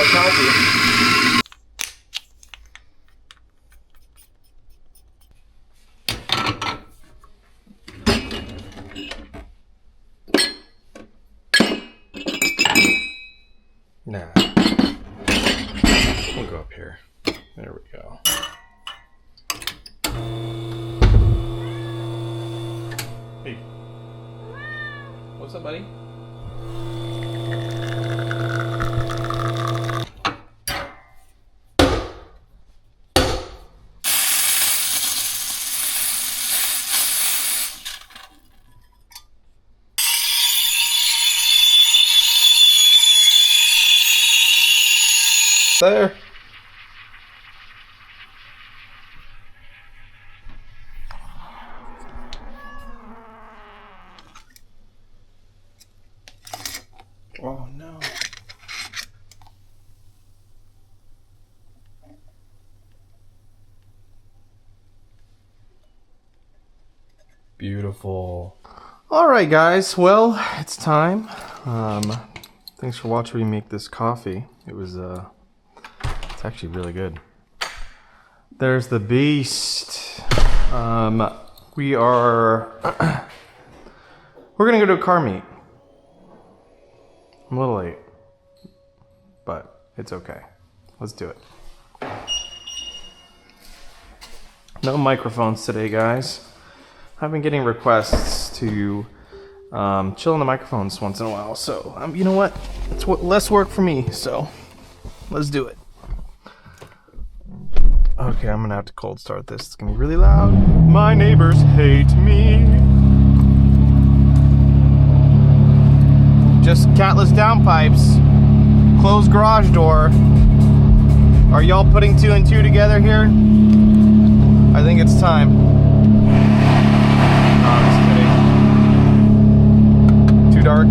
that coffee. Nah. We'll go up here. There we go. Hey. What's up, buddy? There. Oh no. Beautiful. All right, guys. Well, it's time. Thanks for watching me make this coffee. It was it's actually really good. There's the beast. We are we're gonna go to a car meet. I'm a little late, but it's okay. Let's do it. No microphones today, guys. I've been getting requests to chill on the microphones once in a while, so you know what? It's less work for me, so let's do it. Okay, I'm gonna have to cold start this. It's gonna be really loud. My neighbors hate me. Just catless downpipes. Closed garage door. Are y'all putting 2 and 2 together here? I think it's time. No, I'm just kidding. Too dark?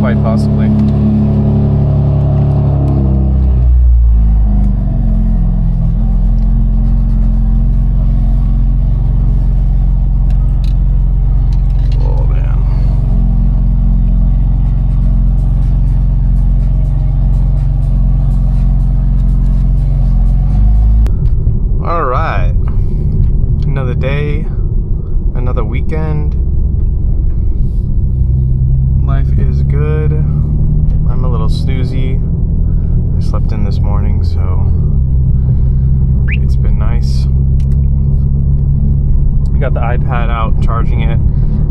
Quite possibly. Another weekend. Life is good. I'm a little snoozy. I slept in this morning, so it's been nice. I got the iPad out, charging it.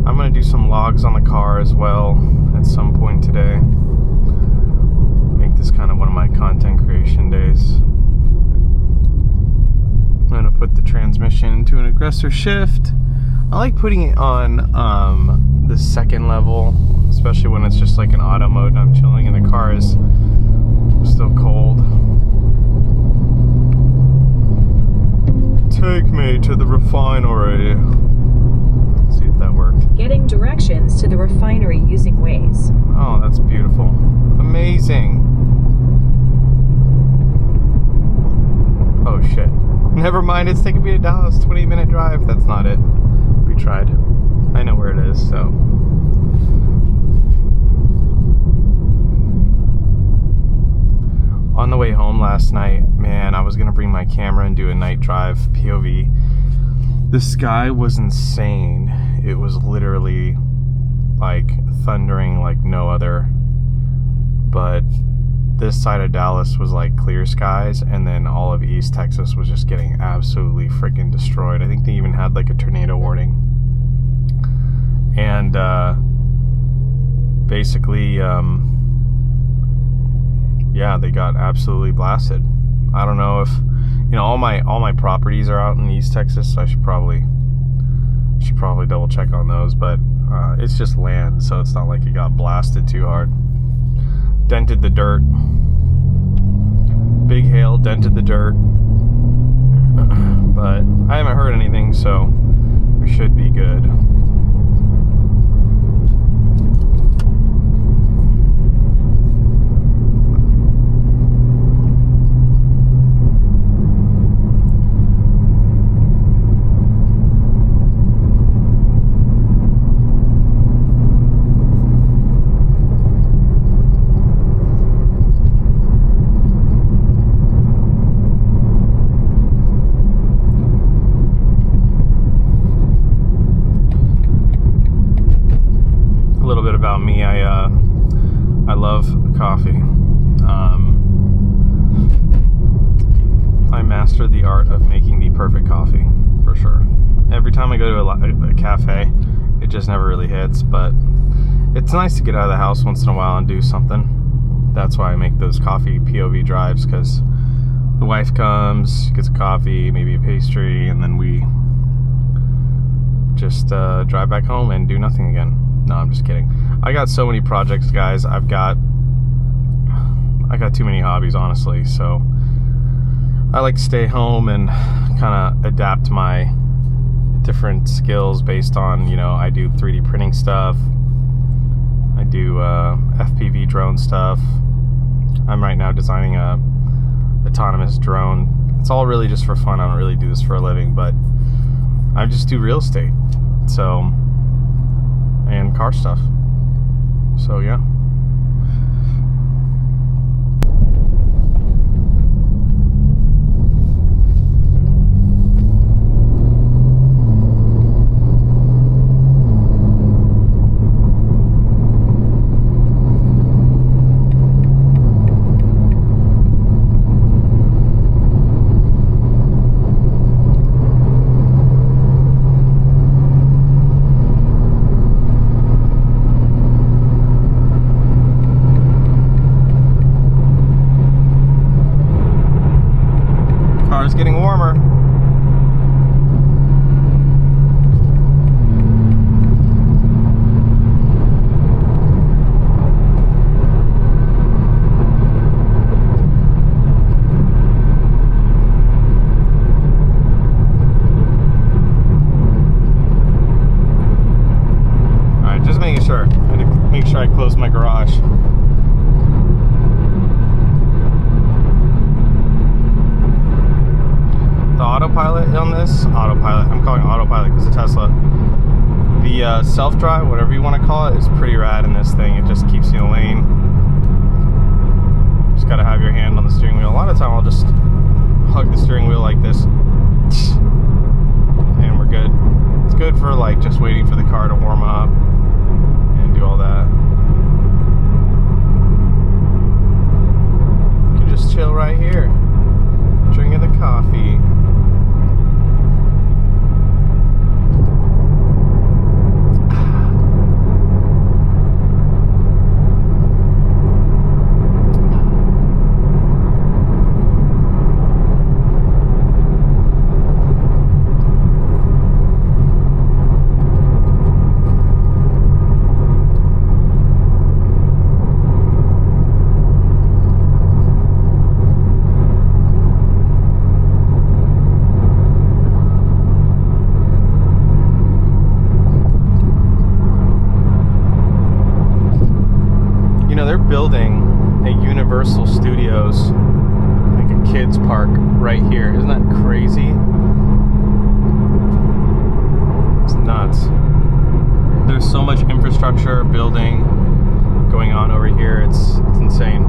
I'm gonna do some logs on the car as well at some point today. Make this kind of one of my content creation days. I'm gonna put the transmission into an aggressor shift. I like putting it on the second level, especially when it's just like an auto mode and I'm chilling and the car is still cold. Take me to the refinery. Let's see if that worked. Getting directions to the refinery using Waze. Oh, that's beautiful. Amazing. Oh shit. Never mind, it's taking me to Dallas, 20-minute drive. That's not it. We tried. I know where it is, so. On the way home last night, man, I was gonna bring my camera and do a night drive POV. The sky was insane. It was literally like thundering like no other. But this side of Dallas was like clear skies, and then all of East Texas was just getting absolutely freaking destroyed. I think they even had like a tornado warning. And basically, yeah, they got absolutely blasted. I don't know if, you know, all my properties are out in East Texas, so I should probably double check on those, but it's just land, so it's not like it got blasted too hard. Dented the dirt. Big hail dented the dirt. But I haven't heard anything, so we should be good. I love coffee. I mastered the art of making the perfect coffee, for sure. Every time I go to a cafe, it just never really hits, but it's nice to get out of the house once in a while and do something. That's why I make those coffee POV drives, because the wife comes, gets a coffee, maybe a pastry, and then we just drive back home and do nothing again. No, I'm just kidding. I got so many projects, guys. I got too many hobbies, honestly, so I like to stay home and kind of adapt my different skills based on, you know, I do 3D printing stuff, I do FPV drone stuff. I'm right now designing a autonomous drone. It's all really just for fun. I don't really do this for a living, but I just do real estate, so, and car stuff. So yeah. Car's getting warmer. Alright, just making sure. I had to make sure I close my garage. The autopilot on this, I'm calling it autopilot because of Tesla. The self-drive, whatever you want to call it, is pretty rad in this thing. It just keeps you in the lane. Just gotta have your hand on the steering wheel. A lot of time I'll just hug the steering wheel like this, and we're good. It's good for like just waiting for the car to warm up and do all that. You can just chill right here, drinking the coffee. They're building a Universal Studios, like a kids park right here. Isn't that crazy? It's nuts. There's so much infrastructure building going on over here. It's insane.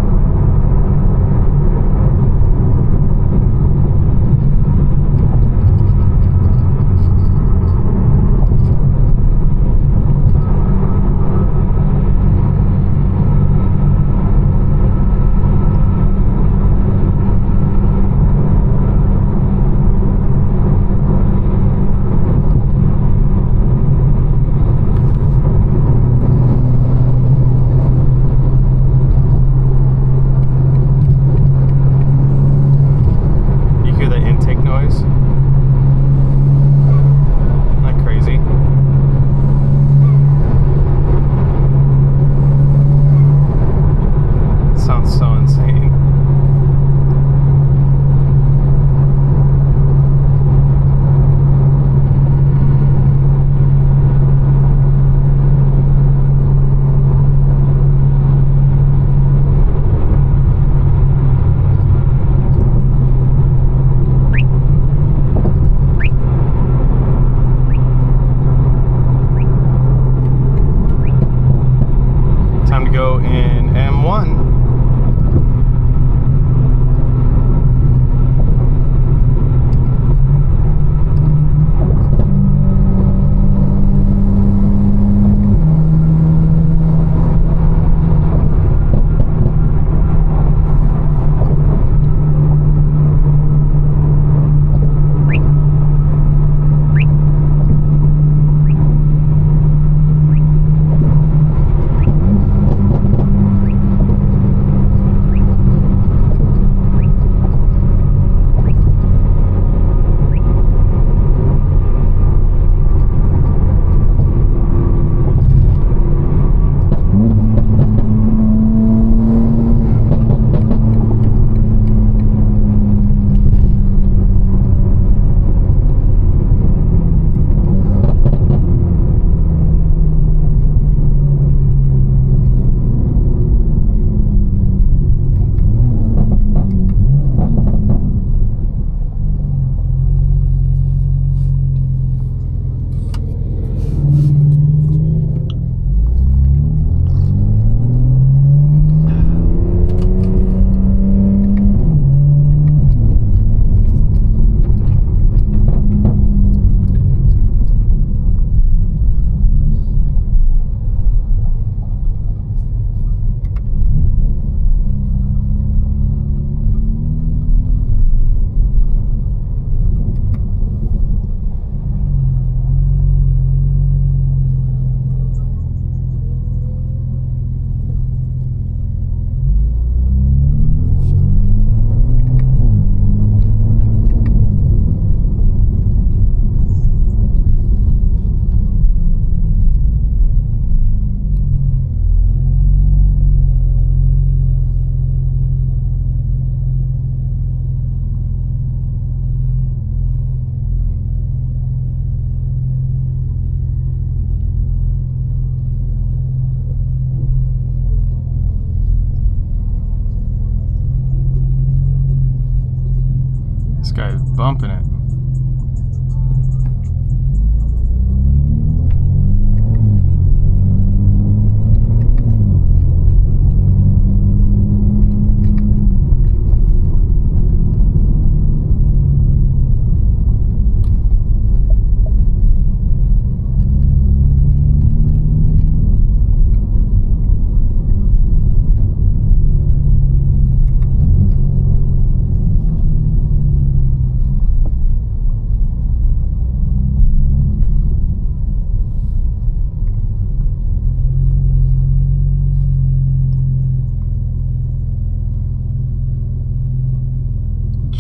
bumping it.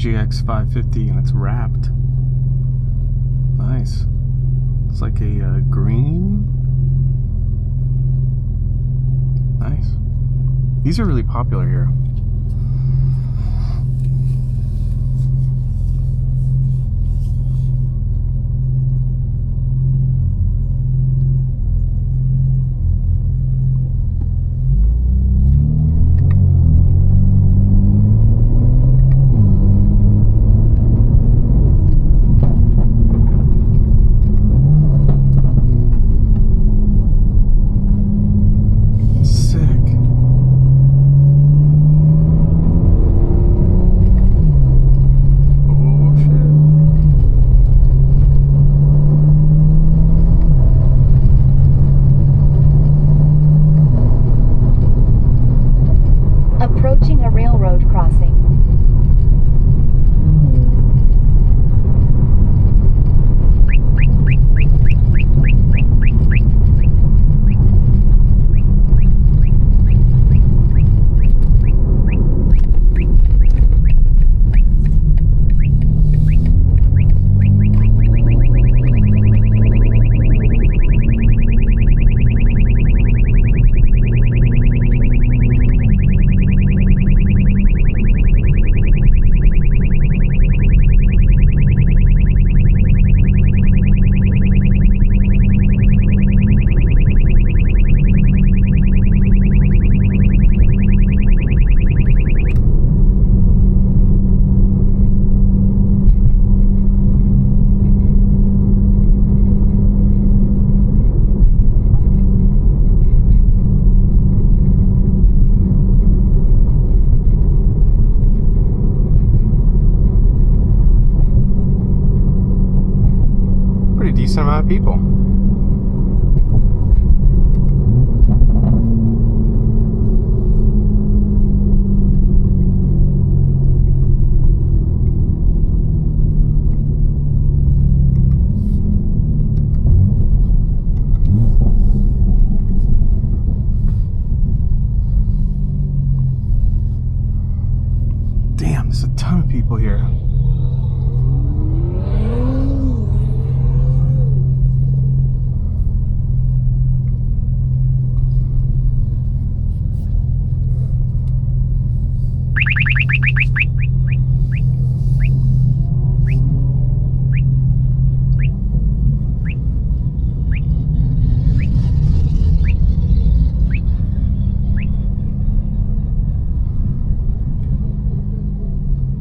GX 550 and it's wrapped. Nice. It's like a green. Nice. These are really popular here. Approaching a railroad crossing. Decent amount of people. Damn, there's a ton of people here.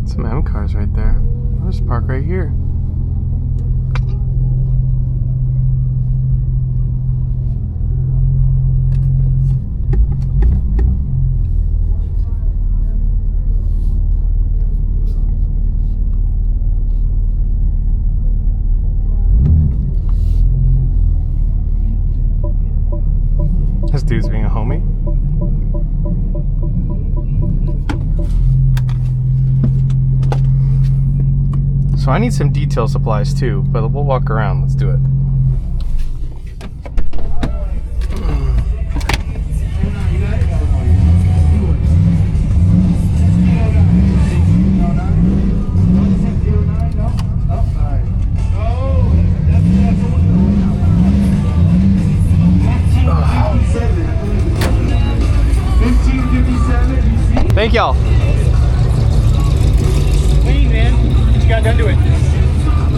Some M cars right there. I'll just park right here. This dude's being a homie. So I need some detail supplies too, but we'll walk around. Let's do it. Thank y'all. Clean, man. What you got done to it?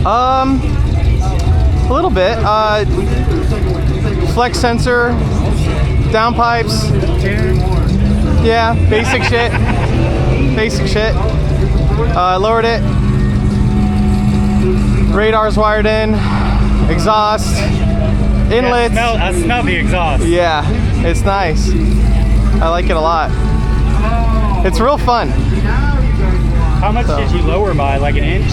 A little bit. Flex sensor, downpipes. Yeah, basic shit. Basic shit. Lowered it. Radar's wired in. Exhaust. Inlets. I smell the exhaust. Yeah, it's nice. I like it a lot. It's real fun. How much did you lower by? Like an inch?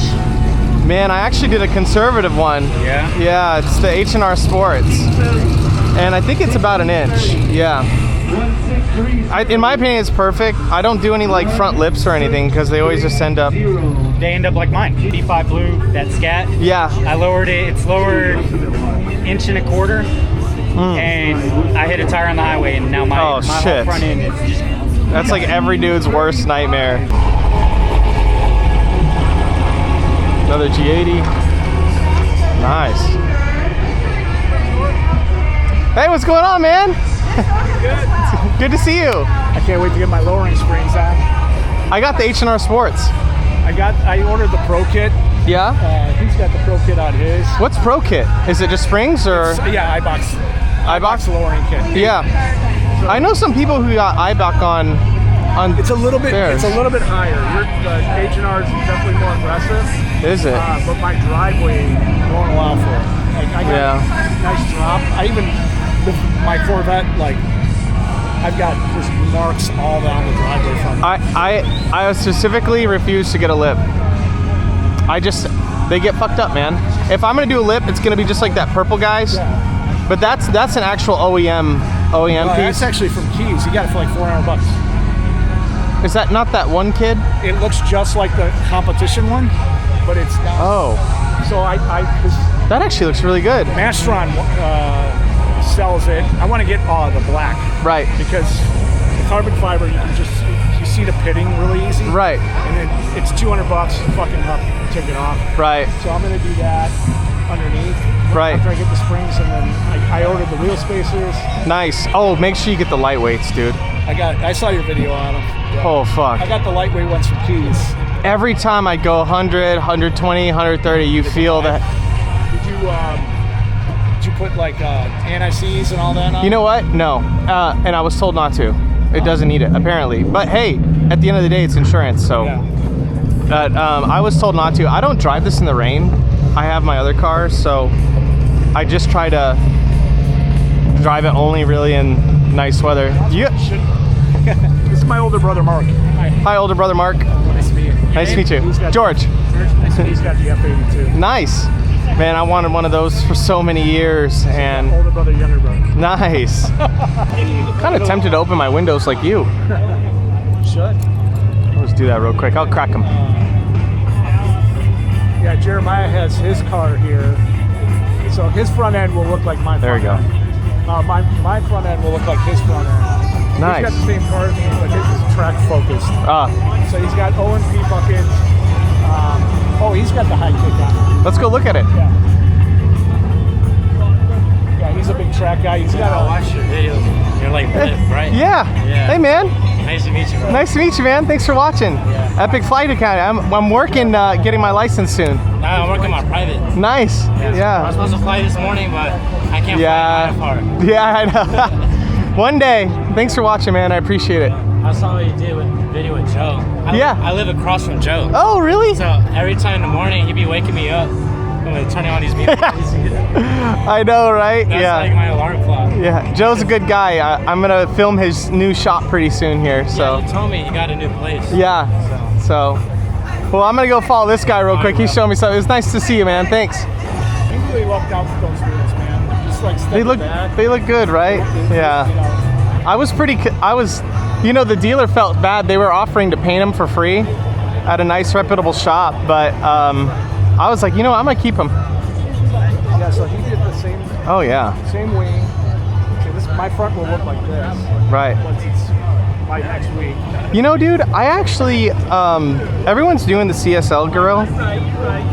Man, I actually did a conservative one. Yeah? Yeah, it's the H&R Sports. And I think it's about an inch. Yeah. In my opinion, it's perfect. I don't do any like front lips or anything because they always just end up... They end up like mine. D5 Blue, that scat. Yeah. I lowered it. It's lowered 1.25 inches. And I hit a tire on the highway and now my whole front end is just... That's like every dude's worst nightmare. Another G80. Nice. Hey, what's going on, man? Good. Good to see you. I can't wait to get my lowering springs on. I got the H&R Sports. I ordered the Pro Kit. Yeah? He's got the Pro Kit on his. What's Pro Kit? Is it just springs or? Yeah, iBox. iBox lowering kit. Yeah. I know some people who got iBox on It's a little bit. theirs. It's a little bit higher. The H&R is definitely more aggressive. Is it? But my driveway won't allow for it. Like I got a nice drop. I even with my Corvette, like I've got just marks all down the driveway from it. I specifically refuse to get a lip. They get fucked up, man. If I'm gonna do a lip, it's gonna be just like that purple guys. Yeah. But that's an actual OEM piece. That's actually from Keys. You got it for like $400. Is that not that one kid? It looks just like the competition one, but it's not. Oh. So That actually looks really good. Mastron sells it. I want to get the black. Right. Because the carbon fiber, you see the pitting really easy. Right. And then it's $200, fucking up, take it off. Right. So I'm gonna do that underneath. Right. After I get the springs, and then I ordered the wheel spacers. Nice. Oh, make sure you get the lightweights, dude. I saw your video on them. Yeah. Oh, fuck. I got the lightweight ones from Keys. Every time I go 100, 120, 130, you feel that. Did you put like anti-seize and all that on? You know what? No. And I was told not to. It doesn't need it, apparently. But hey, at the end of the day, it's insurance, so. Yeah. But I was told not to. I don't drive this in the rain. I have my other car, so I just try to drive it only really in nice weather. This is my older brother, Mark. Hi, older brother Mark. Nice to meet you. Nice to meet you. George. He's got the F82. Nice. Man, I wanted one of those for so many years, and Older brother, younger brother. nice. Kind of tempted to open my windows like you. Should. Let's do that real quick. I'll crack them. Yeah, Jeremiah has his car here, so his front end will look like my front There we go. end. My front end will look like his front end. Nice. He's got the same car as me, but his is track focused. Ah, So he's got O&P buckets. He's got the high kick on. let's go look at it. Yeah. Yeah, he's a big track guy. He's got watch your videos. You're like Flip, right? Yeah. Hey, man. Nice to meet you, bro. Nice to meet you, man. Thanks for watching. Yeah. Epic Flight Academy. I'm working, getting my license soon. Nah, I'm working my private. Nice. I was Yeah. supposed to fly this morning, but I can't Yeah. fly that far. Yeah, I know. One day. Thanks for watching, man. I appreciate it. I saw what you did with the video with Joe. I live across from Joe. Oh, really? So every time in the morning, he'd be waking me up when turning on these videos. I know, right? That's yeah. like my alarm clock. Yeah. Joe's a good guy. I'm gonna film his new shop pretty soon here. So. Yeah, you told me you got a new place. Yeah. So. Well, I'm gonna go follow this guy real quick. He's showing me something. It was nice to see you, man. Thanks. I really lucked out with those wheels, man. Just like They look good, right? Yeah. The dealer felt bad. They were offering to paint them for free at a nice reputable shop, but I was like, I'm gonna keep them. Yeah, so he did the same. Oh yeah. Same wing. So my front will look like this. Right. Once it's by next week. Dude, I actually, everyone's doing the CSL grill,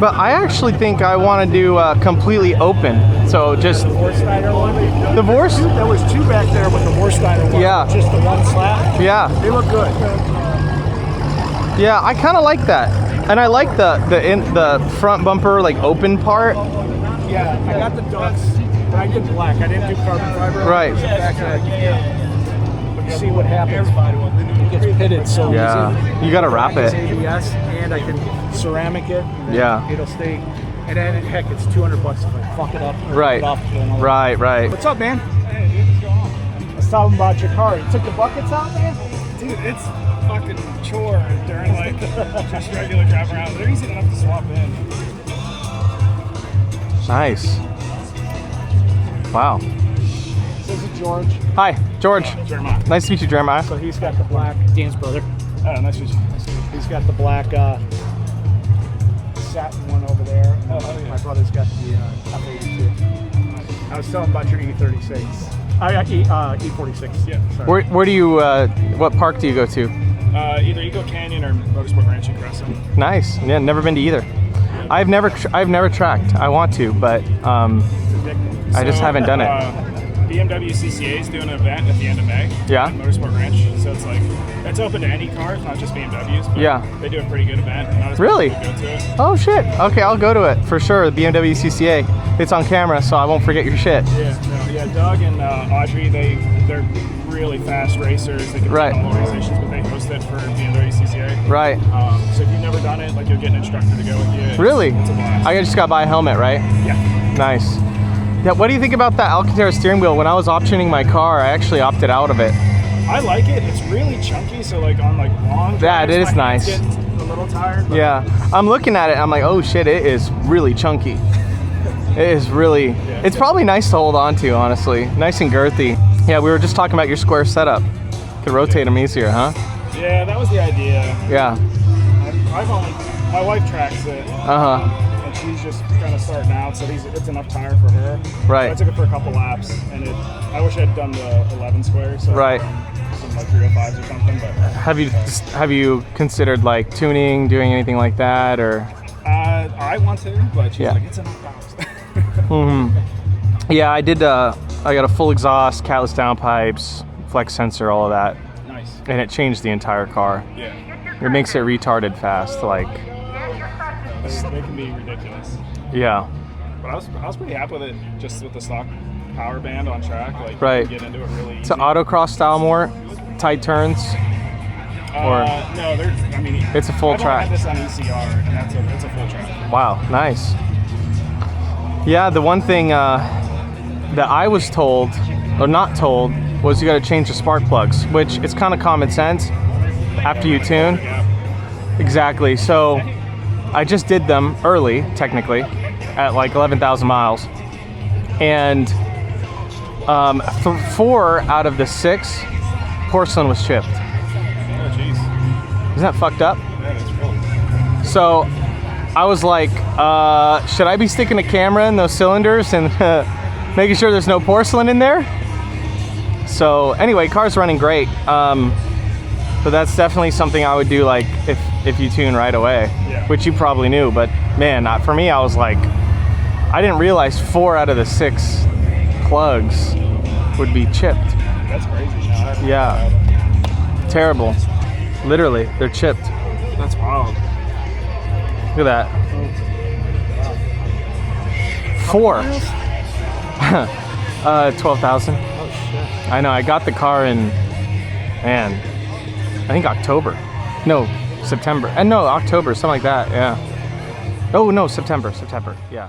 but I actually think I want to do completely open. So just The Vorsteiner one. the Vorst. There was two back there with the Vorsteiner one. Yeah. Just the one slab. Yeah. They look good. Yeah, I kind of like that, and I like the front bumper like open part. Yeah, I got the ducks, but I did black. I didn't do carbon fiber. Right. But you see what happens. It gets pitted so Yeah. easy. You gotta wrap It's it. ABS, and I can ceramic it. And Yeah. It'll stay And then, heck, it's $200 if I fuck it up. Or Right. It off to another. Right. What's up, man? Hey, dude, what's going on? I was talking about your car. You took the buckets out, man? Dude, it's fucking chore during like just regular drive around. They're easy enough to swap in. Nice. Wow. This is George. Hi, George. Jeremiah. Nice to meet you, Jeremiah. So he's got the black. Dan's brother. Oh, nice to meet you. He's got the black satin one over there. My brother's got the F82. I was telling about your E36. E46. Yeah. Sorry. Where do you, what park do you go to? Either Eagle Canyon or Motorsport Ranch in Crescent. Nice. Yeah, never been to either. I've never tracked. I want to, but I just haven't done it. BMW CCA is doing an event at the end of May. Yeah. At Motorsport Ranch. So it's like, it's open to any cars, not just BMWs. But Yeah. They do a pretty good event. Not as Really? many people go to it. Oh shit. Okay, I'll go to it for sure. The BMW CCA. It's on camera, so I won't forget your shit. Yeah, Doug and Audrey, they're really fast racers. They can Right. run all organizations, but they host it for BMW CCA. Right. So if you've never done it, like you'll get an instructor to go with you. Really? It's a blast. I just gotta buy a helmet, right? Yeah. Nice. Yeah. What do you think about that Alcantara steering wheel? When I was optioning my car, I actually opted out of it. I like it. It's really chunky, so like on like long Yeah, drives, it is my hands nice. get a little tired. But Yeah. I'm looking at it. I'm like, oh shit, it is really chunky. It is really. It's probably nice to hold on to, honestly. Nice and girthy. Yeah, we were just talking about your square setup. Could rotate them easier, huh? Yeah, that was the idea. Yeah. My wife tracks it. And she's just kind of starting out, so it's enough tire for her. Right. So I took it for a couple laps, and I wish I'd done the 11 squares. So Right. Some like 305s or something, but Have you considered like tuning, doing anything like that, or? I want to, but she's Yeah. like, it's enough hours. Yeah, I did. I got a full exhaust, catless downpipes, flex sensor, all of that, Nice. and it changed the entire car. Yeah. It makes it retarded fast, like. They can be ridiculous. Yeah. But I was pretty happy with it, just with the stock power band on track. Like, Right. you can get into it really easy. It's an autocross style more, tight turns. or- No, It's a full I've track. had this on ECR, and it's a full track. Wow, nice. Yeah, the one thing that I was told, or not told, was you got to change the spark plugs, which it's kind of common sense after you tune. Yeah. Exactly. So I just did them early, technically, at like 11,000 miles, and 4 out of the 6 porcelain was chipped. Oh, jeez. Isn't that fucked up? That is really. So I was like, should I be sticking a camera in those cylinders and making sure there's no porcelain in there? So anyway, car's running great. But that's definitely something I would do, like if you tune right away, Yeah. which you probably knew. But man, for me, I was like, I didn't realize 4 out of the 6 plugs would be chipped. That's crazy. No, Yeah, terrible. Literally, they're chipped. That's wild. Look at that. 4. 12,000. Oh shit. I know. I got the car in, man, I think October. No, September. No, October, something like that. Yeah. Oh no, September. Yeah.